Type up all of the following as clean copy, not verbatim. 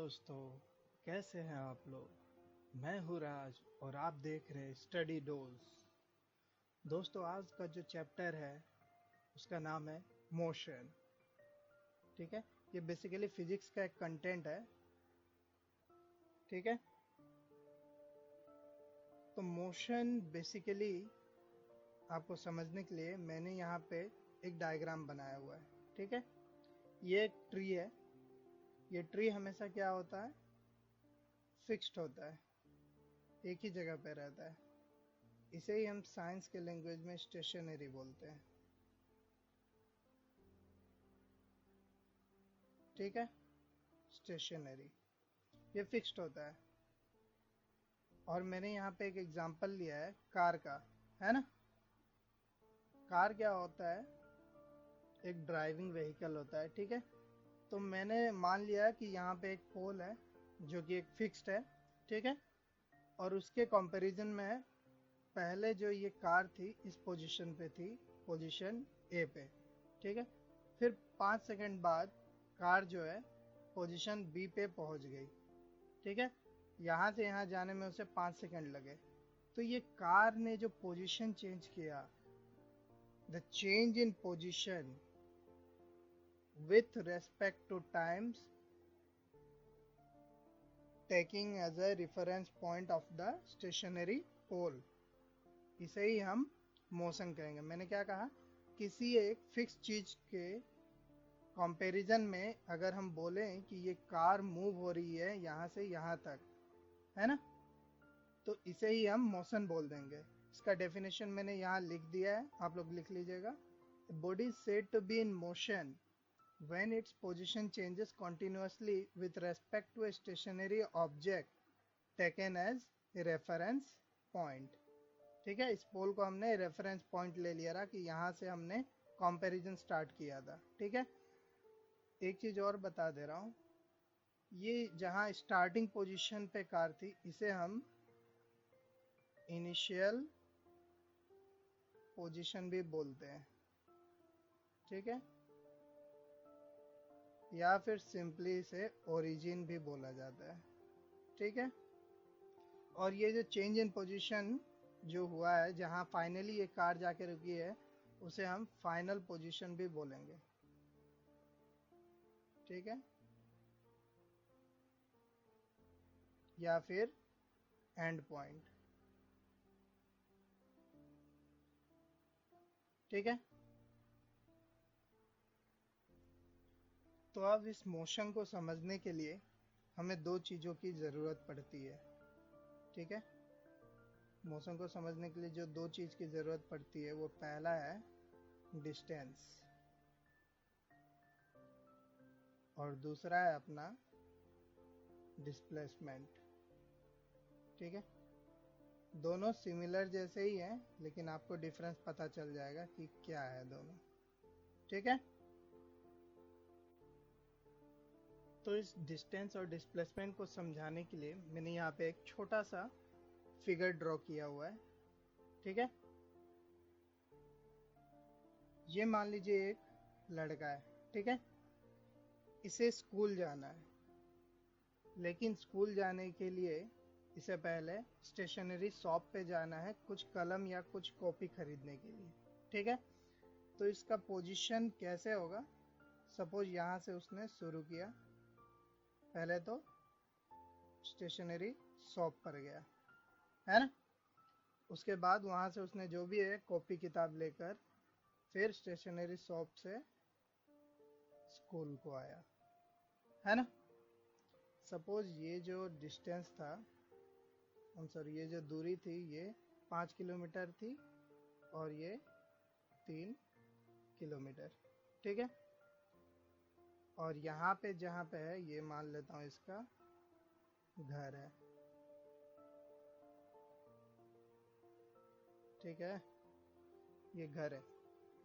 दोस्तों, कैसे हैं आप लोग। मैं हूँ राज और आप देख रहे हैं स्टडी डोज। दोस्तों, आज का जो चैप्टर है उसका नाम है मोशन। ठीक है, ये बेसिकली फिजिक्स का एक कंटेंट है। ठीक है, तो मोशन बेसिकली आपको समझने के लिए मैंने यहाँ पे एक डायग्राम बनाया हुआ है। ठीक है, ये एक ट्री है। ये ट्री हमेशा क्या होता है, फिक्स्ड होता है, एक ही जगह पे रहता है। इसे ही हम साइंस के लैंग्वेज में स्टेशनरी बोलते हैं। ठीक है, स्टेशनरी, ये फिक्स्ड होता है। और मैंने यहाँ पे एक एग्जांपल लिया है कार का, है ना। कार क्या होता है, एक ड्राइविंग व्हीकल होता है। ठीक है, तो मैंने मान लिया कि यहाँ पे एक पोल है जो कि एक फिक्स्ड है। ठीक है, और उसके कंपैरिजन में पहले जो ये कार थी इस पोजीशन पे थी, पोजीशन ए पे। ठीक है, फिर 5 सेकंड बाद कार जो है पोजीशन बी पे पहुंच गई। ठीक है, यहाँ से यहाँ जाने में उसे 5 सेकंड लगे। तो ये कार ने जो पोजीशन चेंज किया, the change in position with respect to times taking as a reference point of the stationary pole, इसे ही हम मोशन कहेंगे। मैंने क्या कहा, किसी एक फिक्स चीज के कंपैरिजन में अगर हम बोलें कि ये कार मूव हो रही है यहाँ से यहाँ तक, है ना, तो इसे ही हम मोशन बोल देंगे। इसका डेफिनेशन मैंने यहाँ लिख दिया है, आप लोग लिख लीजिएगा। Body is said to be in motion when its position changes continuously with respect to a stationary object taken as a reference point। ठीक है, इस पोल को हमने रेफरेंस पॉइंट ले लिया रहा कि यहाँ से हमने कंपैरिजन स्टार्ट किया था। ठीक है, एक चीज और बता दे रहा हूँ, ये जहाँ स्टार्टिंग पोजीशन पे कार थी इसे हम इनिशियल पोजीशन भी बोलते हैं। ठीक है, या फिर सिंपली इसे ओरिजिन भी बोला जाता है। ठीक है, और ये जो चेंज इन पोजीशन जो हुआ है, जहाँ फाइनली ये कार जाके रुकी है, उसे हम फाइनल पोजीशन भी बोलेंगे। ठीक है, या फिर एंड पॉइंट। ठीक है, तो अब इस मोशन को समझने के लिए हमें दो चीजों की जरूरत पड़ती है। ठीक है, मोशन को समझने के लिए जो दो चीज की जरूरत पड़ती है, वो पहला है डिस्टेंस और दूसरा है अपना डिस्प्लेसमेंट। ठीक है, दोनों सिमिलर जैसे ही हैं, लेकिन आपको डिफरेंस पता चल जाएगा कि क्या है दोनों। ठीक है, तो इस डिस्टेंस और डिस्प्लेसमेंट को समझाने के लिए मैंने यहाँ पे एक छोटा सा फिगर ड्रॉ किया हुआ है। ठीक है, ये मान लीजिए एक लड़का है। ठीक है, इसे स्कूल जाना है, लेकिन स्कूल जाने के लिए इसे पहले स्टेशनरी शॉप पे जाना है कुछ कलम या कुछ कॉपी खरीदने के लिए। ठीक है, तो इसका पोजीशन कैसे होगा, सपोज यहाँ से उसने शुरू किया, पहले तो स्टेशनरी शॉप पर गया, है ना। उसके बाद वहाँ से उसने जो भी है कॉपी किताब लेकर फिर स्टेशनरी शॉप से स्कूल को आया, है ना। सपोज ये जो डिस्टेंस था, सॉरी, ये जो दूरी थी ये 5 किलोमीटर थी और ये 3 किलोमीटर। ठीक है, और यहाँ पे जहाँ पे है ये मान लेता हूँ इसका घर है। ठीक है, ये घर है।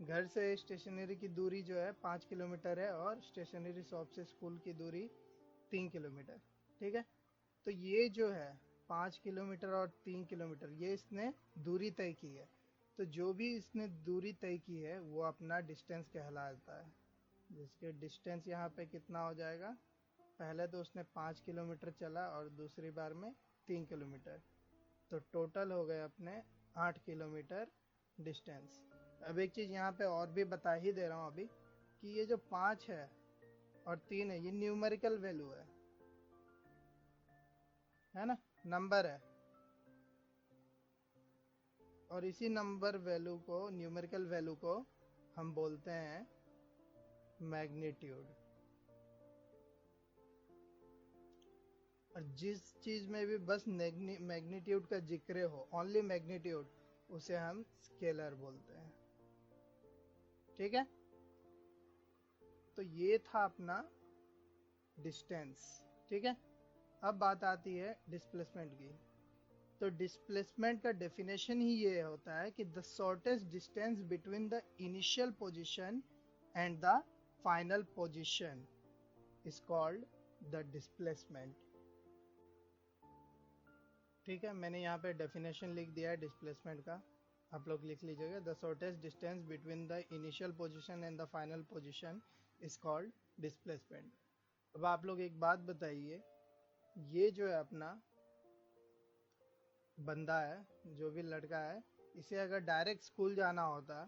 घर से स्टेशनरी की दूरी जो है 5 किलोमीटर है और स्टेशनरी शॉप से स्कूल की दूरी 3 किलोमीटर। ठीक है, तो ये जो है 5 किलोमीटर और 3 किलोमीटर, ये इसने दूरी तय की है। तो जो भी इसने दूरी तय की है वो अपना डिस्टेंस कहलाता है, जिसके डिस्टेंस यहाँ पे कितना हो जाएगा, पहले तो उसने 5 किलोमीटर चला और दूसरी बार में 3 किलोमीटर, तो टोटल हो गए अपने 8 किलोमीटर डिस्टेंस। अब एक चीज यहाँ पे और भी बता ही दे रहा हूँ अभी, कि ये जो 5 है और 3 है, ये न्यूमेरिकल वैल्यू है ना, नंबर है। और इसी नंबर वैल्यू को, न्यूमेरिकल वैल्यू को हम बोलते हैं मैग्नीट्यूड। और जिस चीज में भी बस मैग्नीट्यूड का जिक्र हो, ओनली मैग्नीट्यूड, उसे हम स्केलर बोलते हैं। ठीक है, तो ये था अपना डिस्टेंस। ठीक है, अब बात आती है डिस्प्लेसमेंट की। तो डिस्प्लेसमेंट का डेफिनेशन ही ये होता है कि the shortest distance between the initial position and the final position is called the displacement. ठीक है, मैंने यहाँ पे डेफिनेशन लिख दिया है डिस्प्लेसमेंट का, आप लोग लिख लीजिएगा। The shortest distance between the initial position and the final position is called displacement. अब आप लोग एक बात बताइए, ये जो है अपना बंदा है, जो भी लड़का है, इसे अगर डायरेक्ट स्कूल जाना होता,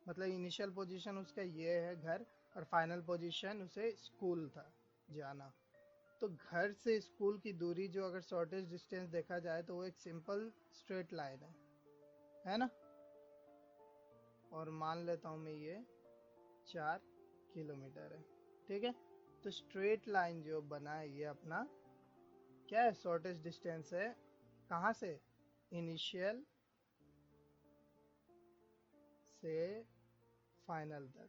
मतलब इनिशियल पोजीशन उसका ये है घर, और फाइनल पोजीशन उसे स्कूल था जाना, तो घर से स्कूल की दूरी जो अगर शॉर्टेस्ट डिस्टेंस देखा जाए तो वो एक सिंपल स्ट्रेट लाइन है ना। और मान लेता हूँ मैं ये 4 किलोमीटर है। ठीक है, तो स्ट्रेट लाइन जो बना है ये अपना क्या है, शॉर्टेस्ट डिस्टेंस है। कहाँ से, इनिशियल से फाइनल तक,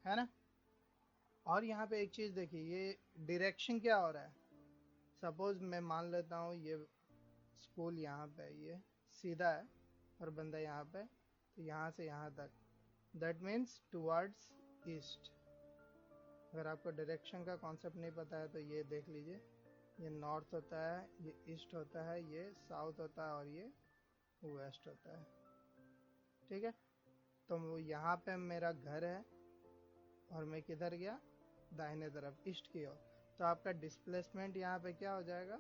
है ना। और यहाँ पे एक चीज देखिए, ये डायरेक्शन क्या हो रहा है। सपोज मैं मान लेता हूँ ये स्कूल यहाँ पे, ये सीधा है और बंदा यहाँ पे, तो यहाँ से यहाँ तक, दैट मीन्स टुवर्ड्स ईस्ट। अगर आपको डायरेक्शन का कॉन्सेप्ट नहीं पता है तो ये देख लीजिए, ये नॉर्थ होता है, ये ईस्ट होता है, ये साउथ होता है और ये वेस्ट होता है। ठीक है, तो यहाँ पे मेरा घर है और मैं किधर गया, दाहिने तरफ, ईस्ट की ओर। तो आपका डिस्प्लेसमेंट यहाँ पे क्या हो जाएगा,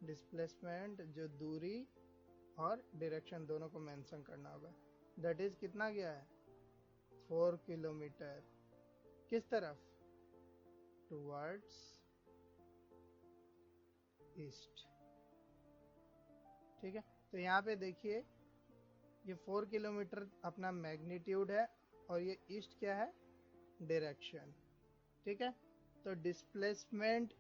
डिस्प्लेसमेंट जो दूरी और डायरेक्शन दोनों को मेंशन करना होगा। दैट इज कितना गया है, 4 किलोमीटर। किस तरफ, टुवर्ड्स ईस्ट। ठीक है, तो यहाँ पे देखिए ये 4 किलोमीटर अपना मैग्नीट्यूड है और ये ईस्ट क्या है, डायरेक्शन। ठीक है, तो डिस्प्लेसमेंट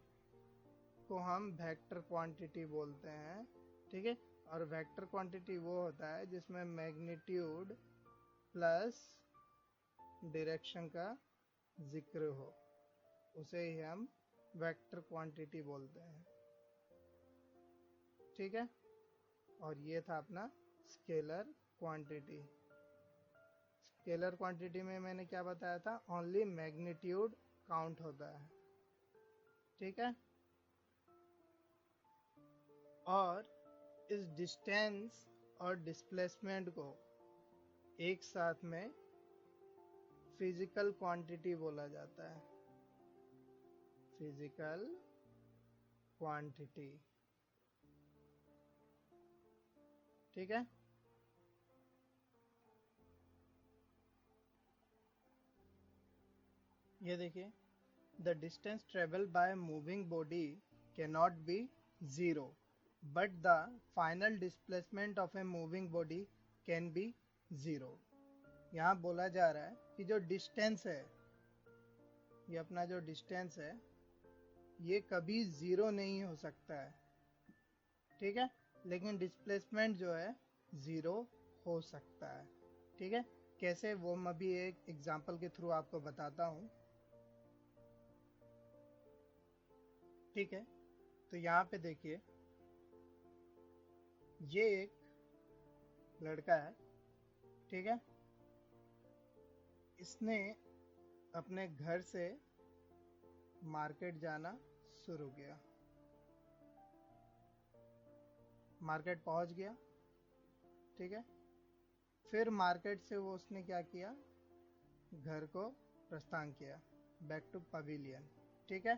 को हम वेक्टर क्वांटिटी बोलते हैं। ठीक है, और वेक्टर क्वांटिटी वो होता है जिसमें मैग्नीट्यूड प्लस डायरेक्शन का जिक्र हो, उसे ही हम वेक्टर क्वांटिटी बोलते हैं। ठीक है, और ये था अपना स्केलर क्वांटिटी। स्केलर क्वांटिटी में मैंने क्या बताया था, ओनली मैग्नीट्यूड काउंट होता है। ठीक है, और इस डिस्टेंस और डिस्प्लेसमेंट को एक साथ में फिजिकल क्वांटिटी बोला जाता है, फिजिकल क्वांटिटी। ठीक है, ये देखिए, the distance travel by moving body can not be zero, but the final displacement of a moving body can be zero. यहाँ बोला जा रहा है कि जो डिस्टेंस है, ये अपना जो डिस्टेंस है, ये कभी जीरो नहीं हो सकता है। ठीक है, लेकिन डिस्प्लेसमेंट जो है जीरो हो सकता है। ठीक है, कैसे, वो मैं भी एक एग्जांपल के थ्रू आपको बताता हूँ। ठीक है, तो यहाँ पे देखिए, ये एक लड़का है। ठीक है, इसने अपने घर से मार्केट जाना शुरू किया, मार्केट पहुंच गया। ठीक है, फिर मार्केट से वो उसने क्या किया, घर को प्रस्थान किया, बैक टू पवेलियन। ठीक है।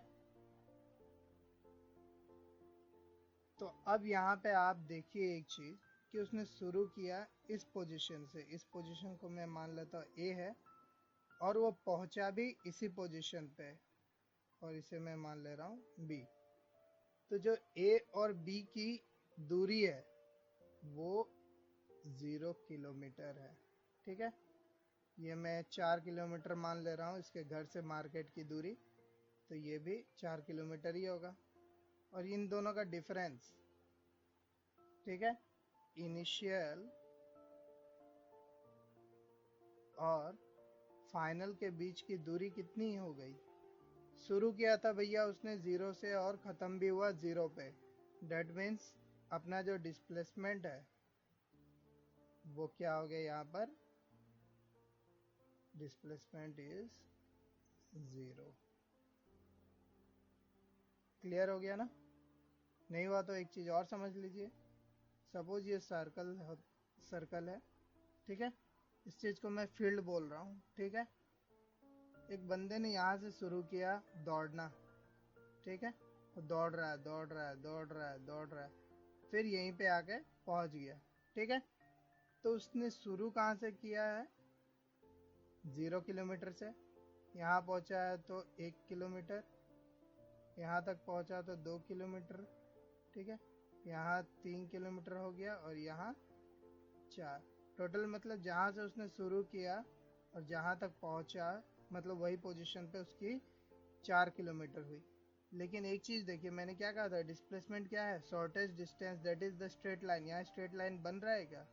तो अब यहाँ पे आप देखिए एक चीज कि उसने शुरू किया इस पोजीशन से, इस पोजीशन को मैं मान लेता हूँ ए है, और वो पहुंचा भी इसी पोजीशन पे, और इसे मैं मान ले रहा हूँ बी। तो जो ए और बी की दूरी है वो 0 किलोमीटर है। ठीक है, ये मैं 4 किलोमीटर मान ले रहा हूँ इसके घर से मार्केट की दूरी, तो ये भी 4 किलोमीटर ही होगा। और इन दोनों का डिफरेंस, ठीक है, इनिशियल और फाइनल के बीच की दूरी कितनी हो गई? शुरू किया था भैया उसने 0 से और ख़त्म भी हुआ 0 पे। डेट मीन्स अपना जो डिस्प्लेसमेंट है वो क्या हो गया? यहाँ पर डिस्प्लेसमेंट इज 0। क्लियर हो गया ना? नहीं हुआ तो एक चीज़ और समझ लीजिए। सपोज ये सर्कल है, ठीक है, इस चीज़ को मैं फील्ड बोल रहा हूँ। ठीक है, एक बंदे ने यहाँ से शुरू किया दौड़ना, ठीक है, वो दौड़ रहा है दौड़ रहा है दौड़ रहा है दौड़ रहा है, फिर यहीं पे आके पहुंच गया। ठीक है, तो उसने शुरू कहाँ से किया है? 0 किलोमीटर से। यहाँ पहुंचा है तो 1 किलोमीटर, यहाँ तक पहुंचा तो 2 किलोमीटर, ठीक है, यहाँ 3 किलोमीटर हो गया, और यहाँ 4। टोटल मतलब जहाँ से उसने शुरू किया और जहाँ तक पहुंचा, मतलब वही पोजीशन पे उसकी 4 किलोमीटर हुई। लेकिन एक चीज देखिए, मैंने क्या कहा था? डिस्प्लेसमेंट क्या है? Shortest distance, that is the straight line. यहाँ स्ट्रेट लाइन बन रहा है क्या?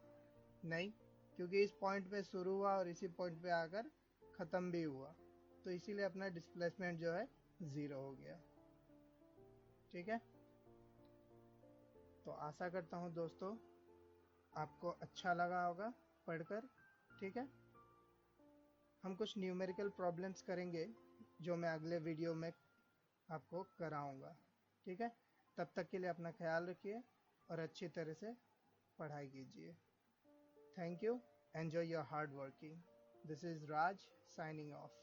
नहीं, क्योंकि इस पॉइंट पे शुरू हुआ और इसी पॉइंट पे आकर खत्म भी हुआ, तो इसीलिए अपना डिस्प्लेसमेंट जो है 0 हो गया। ठीक है, तो आशा करता हूँ दोस्तों आपको अच्छा लगा होगा पढ़कर। ठीक है, हम कुछ न्यूमेरिकल प्रॉब्लम्स करेंगे जो मैं अगले वीडियो में आपको कराऊंगा। ठीक है, तब तक के लिए अपना ख्याल रखिए और अच्छी तरह से पढ़ाई कीजिए। Thank you, enjoy your hard working. This is Raj signing off.